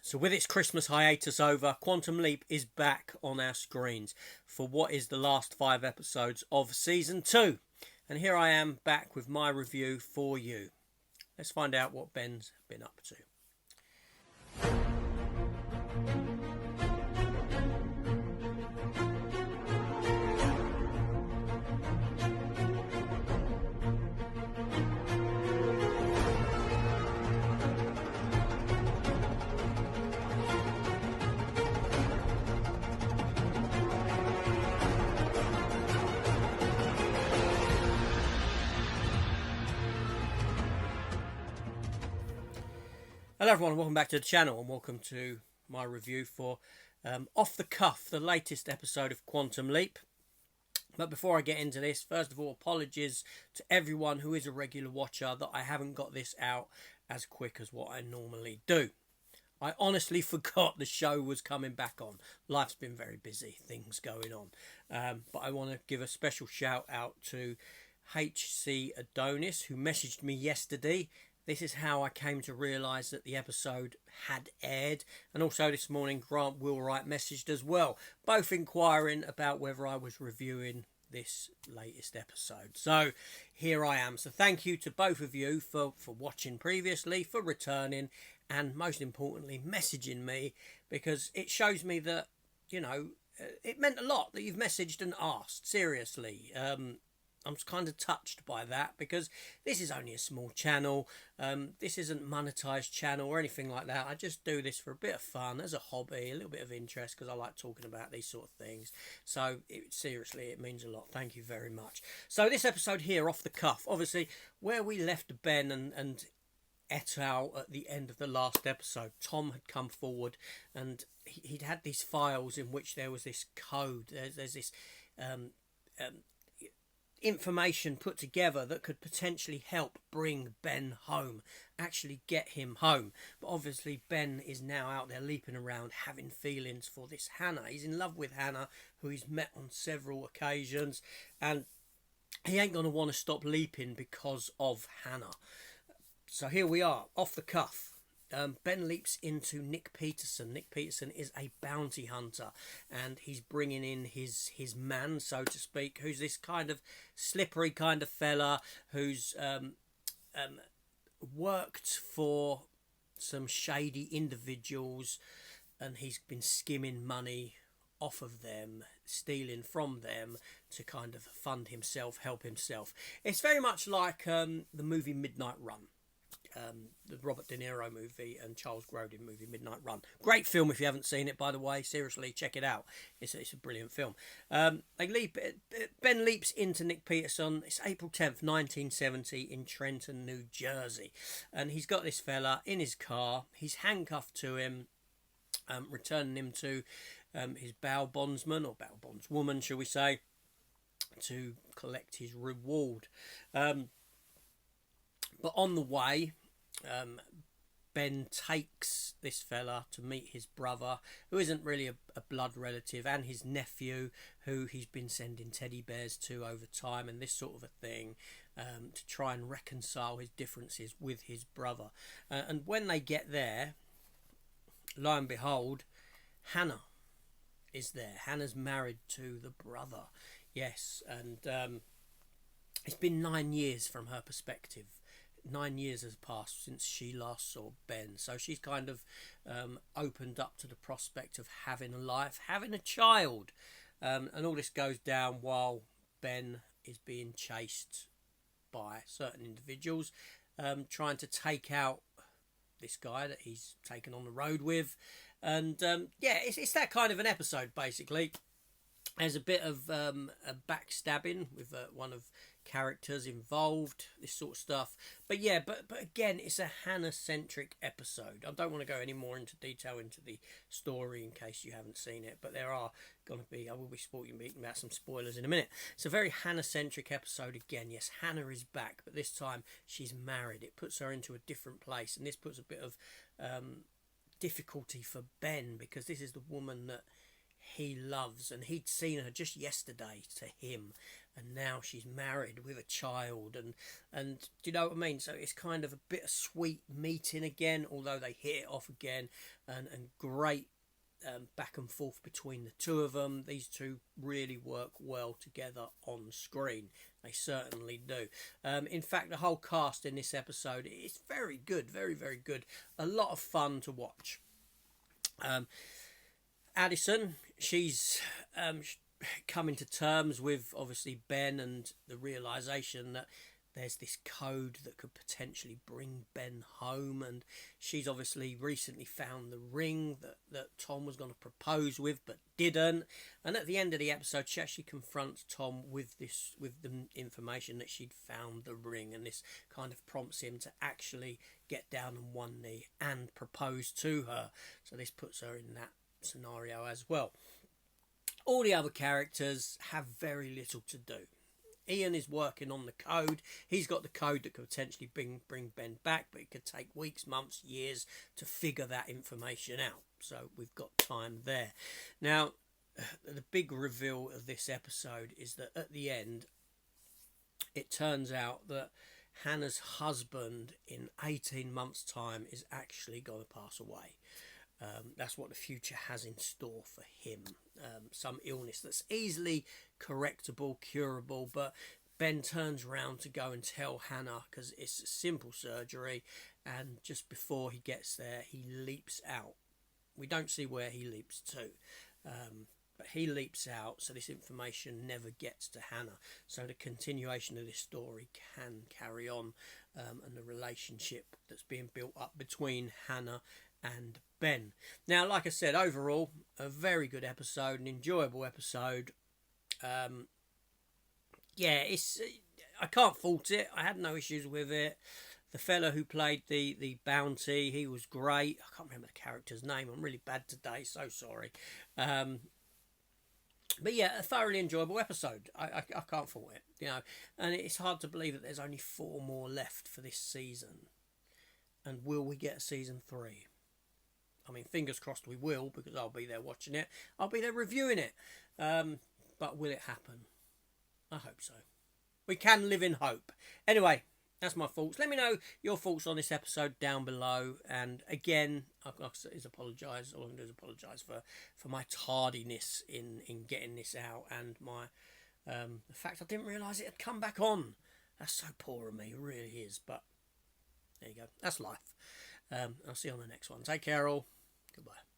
So with its Christmas hiatus over, Quantum Leap is back on our screens for what is the last 5 episodes of Season 2. And here I am back with my review for you. Let's find out what Ben's been up to. Hello everyone, welcome back to the channel and welcome to my review for Off the Cuff, the latest episode of Quantum Leap. But before I get into this, first of all, apologies to everyone who is a regular watcher that I haven't got this out as quick as what I normally do. I honestly forgot the show was coming back on. Life's been very busy, things going on. But I want to give a special shout out to HC Adonis, who messaged me yesterday. This is how I came to realise that the episode had aired. And also this morning, Grant Wheelwright messaged as well, both inquiring about whether I was reviewing this latest episode. So here I am. So thank you to both of you for watching previously, for returning, and most importantly, messaging me, because it shows me that, you know, it meant a lot that you've messaged and asked, seriously. I'm kind of touched by that because this is only a small channel. This isn't monetized channel or anything like that. I just do this for a bit of fun, as a hobby, a little bit of interest, because I like talking about these sort of things. So seriously, it means a lot. Thank you very much. So this episode here, Off the Cuff, obviously where we left Ben and et al. At the end of the last episode, Tom had come forward and he'd had these files in which there was this code. There's this information put together that could potentially help bring Ben home, actually get him home. But obviously Ben is now out there leaping around, having feelings for this Hannah. He's in love with Hannah, who he's met on several occasions, and he ain't going to want to stop leaping because of Hannah. So here we are, off the cuff. Ben leaps into Nick Peterson. Nick Peterson is a bounty hunter, and he's bringing in his man, so to speak, who's this kind of slippery kind of fella who's worked for some shady individuals, and he's been skimming money off of them, stealing from them to kind of fund himself, help himself. It's very much like the movie Midnight Run. The Robert De Niro movie and Charles Grodin movie Midnight Run. Great film if you haven't seen it, by the way. Seriously, check it out. It's a brilliant film. Ben leaps into Nick Peterson. It's April 10th, 1970 in Trenton, New Jersey. And he's got this fella in his car. He's handcuffed to him, returning him to his bail bondsman, or bail bondswoman, shall we say, to collect his reward. But on the way, Ben takes this fella to meet his brother, who isn't really a blood relative, and his nephew, who he's been sending teddy bears to over time and this sort of a thing, to try and reconcile his differences with his brother. And when they get there, lo and behold, Hannah is there. Hannah's married to the brother. Yes, and it's been 9 years from her perspective. 9 years has passed since she last saw Ben, so she's kind of opened up to the prospect of having a life, having a child, and all this goes down while Ben is being chased by certain individuals, trying to take out this guy that he's taken on the road with. And yeah, it's that kind of an episode, basically. There's a bit of a backstabbing with one of characters involved, this sort of stuff. But yeah, but again, it's a Hannah-centric episode. I don't want to go any more into detail into the story in case you haven't seen it, but there are going to be, I will be speaking about some spoilers in a minute. It's a very Hannah-centric episode again. Yes, Hannah is back, but this time she's married. It puts her into a different place, and this puts a bit of difficulty for Ben, because this is the woman that he loves, and he'd seen her just yesterday to him, and now she's married with a child, and do you know what I mean? So it's kind of a bittersweet meeting again, although they hit it off again, and great back and forth between the two of them. These two really work well together on screen. They certainly do. In fact, the whole cast in this episode is very good, very, very good. A lot of fun to watch. Addison, she's coming to terms with obviously Ben and the realization that there's this code that could potentially bring Ben home, and she's obviously recently found the ring that Tom was going to propose with but didn't. And at the end of the episode, she actually confronts Tom with the information that she'd found the ring, and this kind of prompts him to actually get down on one knee and propose to her. So this puts her in that scenario as well. All the other characters have very little to do. Ian is working on the code. He's got the code that could potentially bring Ben back, but it could take weeks, months, years to figure that information out. So we've got time there. Now, the big reveal of this episode is that at the end, it turns out that Hannah's husband in 18 months' time is actually going to pass away. That's what the future has in store for him. Some illness that's easily correctable, curable, but Ben turns around to go and tell Hannah because it's a simple surgery, and just before he gets there, he leaps out. We don't see where he leaps to, but he leaps out, so this information never gets to Hannah. So the continuation of this story can carry on, and the relationship that's being built up between Hannah and Ben. Now, like I said, overall, a very good episode, an enjoyable episode. I can't fault it. I had no issues with it. The fella who played the bounty, he was great. I can't remember the character's name. I'm really bad today, so sorry. But yeah, a thoroughly enjoyable episode. I can't fault it, you know. And it's hard to believe that there's only 4 more left for this season. And will we get a season 3? I mean, fingers crossed we will, because I'll be there watching it. I'll be there reviewing it. But will it happen? I hope so. We can live in hope. Anyway, that's my thoughts. Let me know your thoughts on this episode down below. And again, All I can do is apologise for my tardiness in getting this out, and my the fact I didn't realise it had come back on. That's so poor of me, it really is. But there you go. That's life. I'll see you on the next one. Take care all. Goodbye.